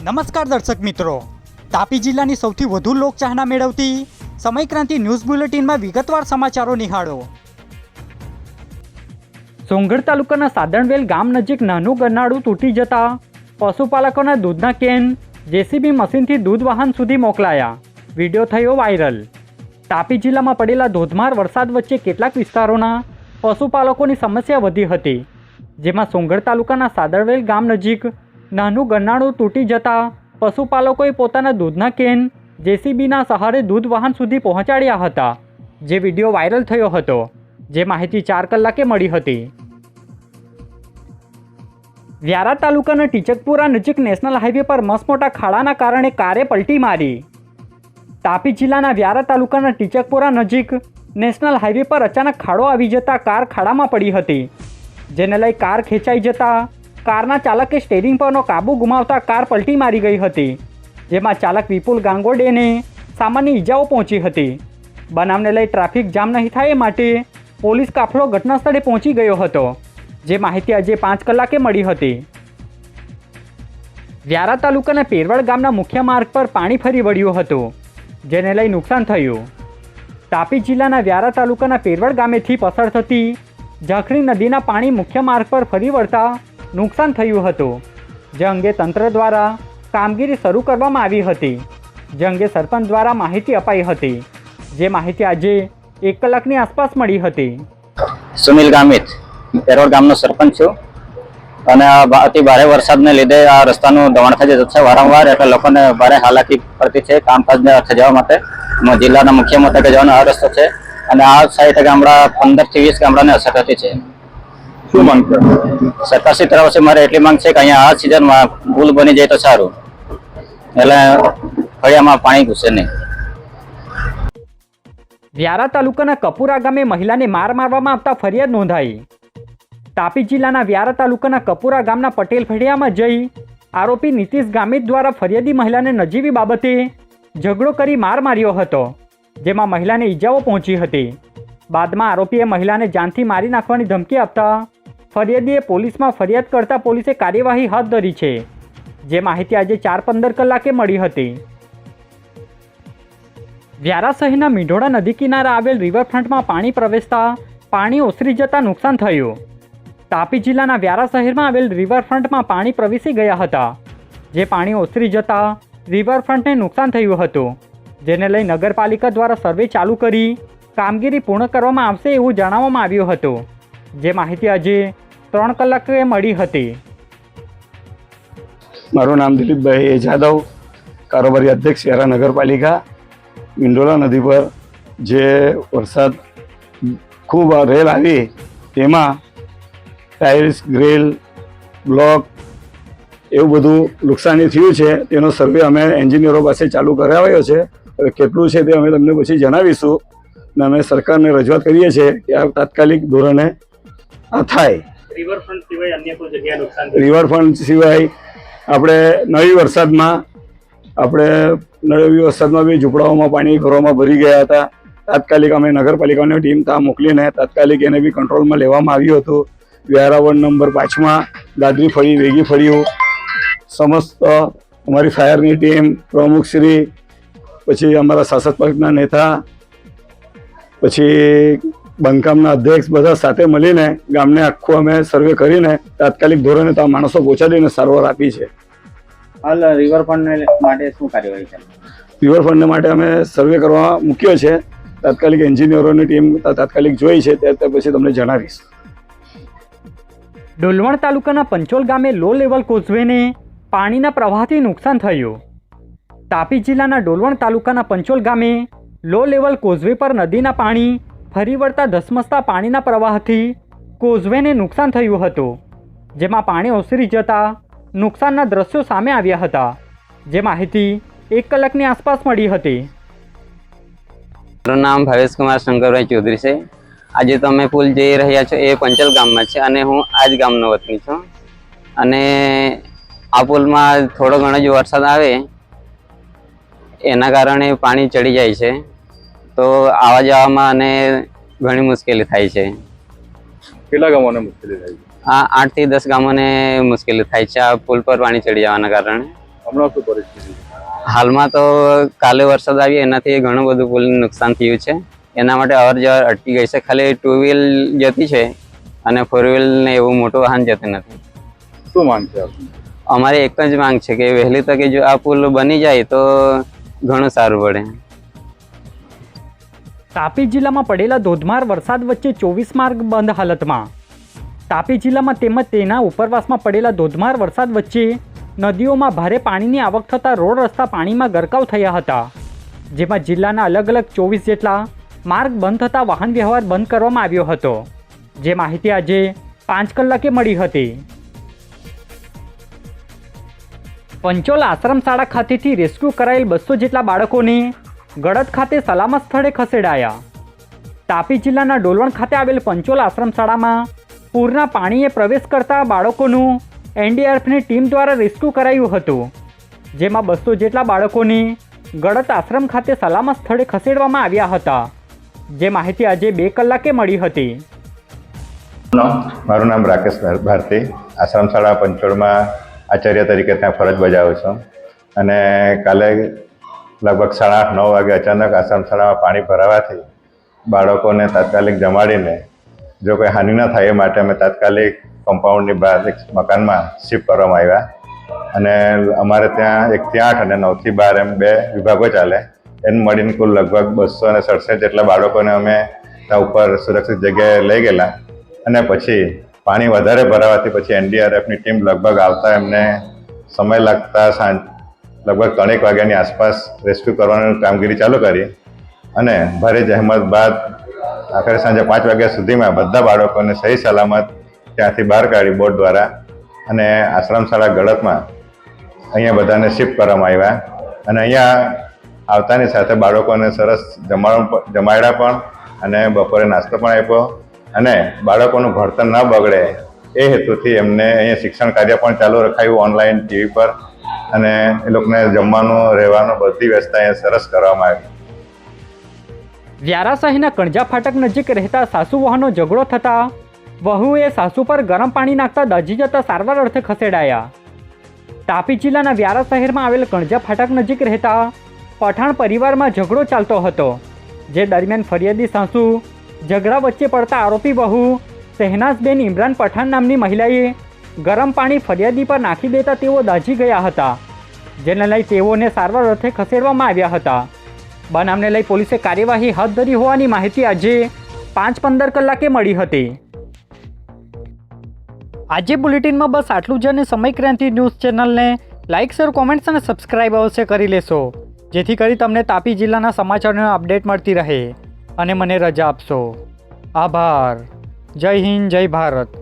નમસ્કાર દર્શક મિત્રો, તાપી જિલ્લાની સૌથી વધુ લોકચાહના મેળવતી સમયક્રાંતિ ન્યૂઝ બુલેટિનમાં વિગતવાર સમાચારો નિહાળો। સોંગઢ તાલુકાના સાદણવેલ ગામ નજીક નાનું ગરનાળું તૂટી જતા પશુપાલકોના દૂધના કેન જેસીબી મશીનથી દૂધ વાહન સુધી મોકલાયા। વિડીયો થયો વાયરલ। તાપી જિલ્લામાં પડેલા ધોધમાર વરસાદ વચ્ચે કેટલાક વિસ્તારોના પશુપાલકોની સમસ્યા વધી હતી, જેમાં સોંગઢ તાલુકાના સાદણવેલ ગામ નજીક નાનું ગરનાળું તૂટી જતા પશુપાલકોએ પોતાના દૂધના કેન જેસીબીના સહારે દૂધ વાહન સુધી પહોંચાડ્યા હતા, જે વિડીયો વાયરલ થયો હતો, જે માહિતી 4 કલાકે મળી હતી। વ્યારા તાલુકાના ટીચકપુરા નજીક નેશનલ હાઈવે પર મસમોટા ખાડાના કારણે કારે પલટી મારી। તાપી જિલ્લાના વ્યારા તાલુકાના ટીચકપુરા નજીક નેશનલ હાઈવે પર અચાનક ખાડો આવી જતા કાર ખાડામાં પડી હતી, જેને લઈ કાર ખેંચાઈ જતા કારના ચાલકે સ્ટેરિંગ પરનો કાબુ ગુમાવતા કાર પલટી મારી ગઈ હતી, જેમાં ચાલક વિપુલ ગાંગોડેને સામાન્ય ઈજાઓ પહોંચી હતી। બનાવને લઈ ટ્રાફિક જામ નહીં થાય એ માટે પોલીસ કાફલો ઘટના સ્થળે પહોંચી ગયો હતો, જે માહિતી આજે 5 કલાકે મળી હતી। વ્યારા તાલુકાના પેરવડ ગામના મુખ્ય માર્ગ પર પાણી ફરી વળ્યું હતું, જેને લઈ નુકસાન થયું। તાપી જિલ્લાના વ્યારા તાલુકાના પેરવડ ગામેથી પસાર થતી ઝાંખરી નદીના પાણી મુખ્ય માર્ગ પર ફરી વળતા નુકસાન થયું હતું, જે અંગે તંત્ર દ્વારા કામગીરી શરૂ કરવામાં આવી હતી, જે અંગે સરપંચ દ્વારા માહિતી અપાઈ હતી, જે માહિતી આજે 1 કલાકની આસપાસ મળી હતી। સુનિલ ગામિત પેરોડ ગામનો સરપંચ છું અને અતિ ભારે વરસાદને લીધે આ રસ્તાનું દબાણ થઈ જતું છે વારંવાર, એટલે લોકોને ભારે હાલાકી પડતી છે કામકાજને અર્થે જવા માટે। જિલ્લાના મુખ્ય મથકે જવાનો આ રસ્તો છે અને આ સાઈડ ગામડા 15 થી 20 ગામડાને અસર થતી છે। શું માંગ છે સરકારશ્રી તરફથી? મારે એટલી માંગ છે કે અહીંયા આ સિઝનમાં પુલ બની જાય તો સારું, એટલે ફળિયામાં પાણી ઘૂસે નહીં। વ્યારા તાલુકાના કપુરા ગામે મહિલાને માર મારવામાં આવતા ફરિયાદ નોંધાઈ। તાપી જિલ્લાના વ્યારા તાલુકાના કપુરા ગામના પટેલ ફળિયામાં જઈ આરોપી નીતિશ ગામિત દ્વારા ફરિયાદી મહિલાને નજીવી બાબતે ઝઘડો કરી માર માર્યો હતો, જેમાં મહિલાને ઈજાઓ પહોંચી હતી। બાદમાં આરોપીએ મહિલાને જાનથી મારી નાખવાની ધમકી આપતા ફરિયાદીએ પોલીસમાં ફરિયાદ કરતા પોલીસે કાર્યવાહી હાથ ધરી છે, જે માહિતી આજે 4:15 કલાકે મળી હતી। વ્યારા શહેરના મીંઢોળા નદી કિનારે આવેલ રિવરફ્રન્ટમાં પાણી પ્રવેશતા પાણી ઓસરી જતા નુકસાન થયું। તાપી જિલ્લાના વ્યારા શહેરમાં આવેલ રિવરફ્રન્ટમાં પાણી પ્રવેશી ગયા હતા, જે પાણી ઓસરી જતા રિવરફ્રન્ટને નુકસાન થયું હતું, જેને લઈ નગરપાલિકા દ્વારા સર્વે ચાલુ કરી કામગીરી પૂર્ણ કરવામાં આવશે એવું જણાવવામાં આવ્યું હતું, જે માહિતી આજે 3 કલાકે મળી હતી। મારું નામ દિલીપભાઈ જાદવ, કારોબારી અધ્યક્ષ વ્યારા નગરપાલિકા। મીંઢોળા નદી પર જે વરસાદ ખૂબ રેલ આવી તેમાં ટાઇલ્સ, ગ્રીલ, બ્લોક એવું બધું નુકસાની થયું છે, તેનો સર્વે અમે એન્જિનિયરો પાસે ચાલુ કરાવ્યો છે। હવે કેટલું છે તે અમે તમને પછી જણાવીશું અને અમે સરકારને રજૂઆત કરીએ છીએ કે આ તાત્કાલિક ધોરણે આ થાય। રિવરફ્રન્ટ સિવાય અન્ય કોઈ જગ્યાએ નુકસાન? રિવરફ્રન્ટ સિવાય આપણે નવી વરસાદમાં બી ઝૂંપડાઓમાં પાણી ઘરોમાં ભરી ગયા હતા। તાત્કાલિક અમે નગરપાલિકાની ટીમ ત્યાં મોકલીને તાત્કાલિક એને બી કંટ્રોલમાં લેવામાં આવ્યું હતું। વ્યારા વોર્ડ નંબર 5માં દાદરી ફળી, વેગી ફળીઓ સમસ્ત અમારી ફાયરની ટીમ, પ્રમુખશ્રી, પછી અમારા શાસક પક્ષના નેતા, પછી બાંધકામના અધ્યક્ષ બધા સાથે મળીને ગામને આખું અમે સર્વે કરીને તાત્કાલિક ધોરણે ત્યાં માણસો પહોંચાડીને સારવાર આપી છે। હાલ રિવરફ્રન્ટ માટે શું કાર્યવાહી છે? રિવરફ્રન્ટ માટે અમે સર્વે કરવા મૂક્યો છે, તાત્કાલિક એન્જિનિયરોની ટીમ તાત્કાલિક જોઈ છે, તે પછી તમને જણાવીશ। ડોલવણ તાલુકાના પંચોલ ગામે લો લેવલ કોઝવેને પાણીના પ્રવાહથી નુકસાન થયું। તાપી જિલ્લાના ડોલવણ તાલુકાના પંચોલ ગામે લો લેવલ કોઝવે પર નદીના પાણી ફરી વળતા ધસમસતા પાણીના પ્રવાહથી કોઝવેને નુકસાન થયું હતું, જેમાં પાણી ઓસરી જતા નુકસાનના દ્રશ્યો સામે આવ્યા હતા, જે માહિતી 1 કલાકની આસપાસ મળી હતી। મારું નામ ભાવેશ કુમાર શંકરભાઈ ચૌધરી છે। આજે તમે પુલ જઈ રહ્યા છો એ પંચલ ગામમાં છે અને હું આ જ ગામનો વતની છું, અને આ પુલમાં થોડો ઘણો જો વરસાદ આવે એના કારણે પાણી ચડી જાય છે, તો આવવા જવામાં અને ઘણી મુશ્કેલી થાય છે। કેટલા ગામોને મુશ્કેલી થાય છે? 8 થી 10 ગામોને મુશ્કેલી થાય છે આ પુલ પર પાણી ચડી જવાના કારણે। હમણાં શું પરિસ્થિતિ છે? હાલમાં તો કાલે વરસાદ આવ્યો એનાથી ઘણું બધું પુલને નુકસાન થયું છે. એના માટે અવર જવર અટકી ગઈ છે. ખાલી 2 વ્હીલ જતી છે અને 4 વ્હીલ ને એવું મોટું વાહન જતું નથી. શું માંગ છે આપની? અમારી એક જ માંગ છે કે વહેલી તકે જો આ પુલ બની જાય તો ઘણું સારું પડે. તાપી જિલ્લામાં પડેલા ધોધમાર વરસાદ વચ્ચે 24 માર્ગ બંધ હાલતમાં. તાપી જિલ્લામાં તેમજ તેના ઉપરવાસમાં પડેલા ધોધમાર વરસાદ વચ્ચે નદીઓમાં ભારે પાણીની આવક થતાં રોડ રસ્તા પાણીમાં ગરકાવ થયા હતા. જેમાં જિલ્લાના અલગ અલગ 24 જેટલા માર્ગ બંધ થતાં વાહન વ્યવહાર બંધ કરવામાં આવ્યો હતો. જે માહિતી આજે 5 કલાકે મળી હતી. પંચોલ આશ્રમ શાળા ખાતેથી રેસ્ક્યુ કરાયેલ 200 જેટલા બાળકોને ગળત ખાતે સલામત સ્થળે ખસેડાયા. તાપી જિલ્લાના ડોલવણ ખાતે આવેલ પંચોલ આશ્રમ શાળામાં પૂરના પાણીએ પ્રવેશ કરતા બાળકોનું એનડીઆરએફની ટીમ દ્વારા રેસ્ક્યુ કરાયું હતું. જેમાં 200 જેટલા બાળકોને ગળત આશ્રમ ખાતે સલામત સ્થળે ખસેડવામાં આવ્યા હતા. જે માહિતી આજે 2 કલાકે મળી હતી. મારું નામ રાકેશ ભારતી, આશ્રમ શાળા પંચોળમાં આચાર્ય તરીકે ત્યાં ફરજ બજાવું છું. અને કાલે લગભગ 8:30-9 વાગે અચાનક આશ્રમ શાળામાં પાણી ભરાવાથી બાળકોને તાત્કાલિક જમાડીને જો કોઈ હાનિ ન થાય એ માટે અમે તાત્કાલિક કમ્પાઉન્ડની બહાર એક મકાનમાં શિફ્ટ કરવામાં આવ્યા. અને અમારે ત્યાં 1 થી 8 અને 9 થી 12 એમ 2 વિભાગો ચાલે. એમ મળીને કુલ લગભગ 267 જેટલા બાળકોને અમે ત્યાં ઉપર સુરક્ષિત જગ્યાએ લઈ ગયેલા. અને પછી પાણી વધારે ભરાવાથી પછી એનડીઆરએફની ટીમ લગભગ આવતા એમને સમય લાગતા લગભગ 3 વાગ્યાની આસપાસ રેસ્ક્યુ કરવાની કામગીરી ચાલુ કરી. અને ભારે જહેમત બાદ આખરે સાંજે 5 વાગ્યા સુધીમાં બધા બાળકોને સહી સલામત ત્યાંથી બહાર કાઢી બોટ દ્વારા અને આશ્રમ શાળા ગળતમાં અહીંયા બધાને શિફ્ટ કરવામાં આવ્યા. અને અહીંયા આવતાની સાથે બાળકોને સરસ જમાડ્યા પણ અને બપોરે નાસ્તો પણ આપ્યો. અને બાળકોનું ભણતર ન બગડે એ હેતુથી એમને અહીંયા શિક્ષણ કાર્ય પણ ચાલુ રખાયું ઓનલાઈન ટીવી પર. અને એ લોકોને જમવાનું રહેવાનું બધી વ્યવસ્થા અહીંયા સરસ કરવામાં આવી. વ્યારા શહેરના કણજા ફાટક નજીક રહેતા સાસુ વહુનો ઝઘડો થતાં વહુએ સાસુ પર ગરમ પાણી નાખતા દાઝી જતા સારવાર અર્થે ખસેડાયા. તાપી જિલ્લાના વ્યારા શહેરમાં આવેલ કણજા ફાટક નજીક રહેતા પઠાણ પરિવારમાં ઝઘડો ચાલતો હતો. જે દરમિયાન ફરિયાદી સાસુ ઝઘડા વચ્ચે પડતા આરોપી વહુ શહેનાઝબેન ઇમરાન પઠાણ નામની મહિલાએ ગરમ પાણી ફરિયાદી પર નાખી દેતા તેઓ દાઝી ગયા હતા. જેને લઈ તેઓને સારવાર અર્થે ખસેડવામાં આવ્યા હતા. બનાવને લઈ પોલીસે કાર્યવાહી હાથ ધરી હોવાની માહિતી આજે 5:15 કલાકે મળી હતી. આજે બુલેટિનમાં બસ આટલું જ. અને સમય ક્રાંતિ ન્યૂઝ ચેનલને લાઇક, શેર, કોમેન્ટ્સ અને સબસ્ક્રાઇબ અવશ્ય કરી લેશો, જેથી કરી તમને તાપી જિલ્લાના સમાચારોની અપડેટ મળતી રહે. અને મને રજા આપશો. આભાર. જય હિન્દ, જય ભારત.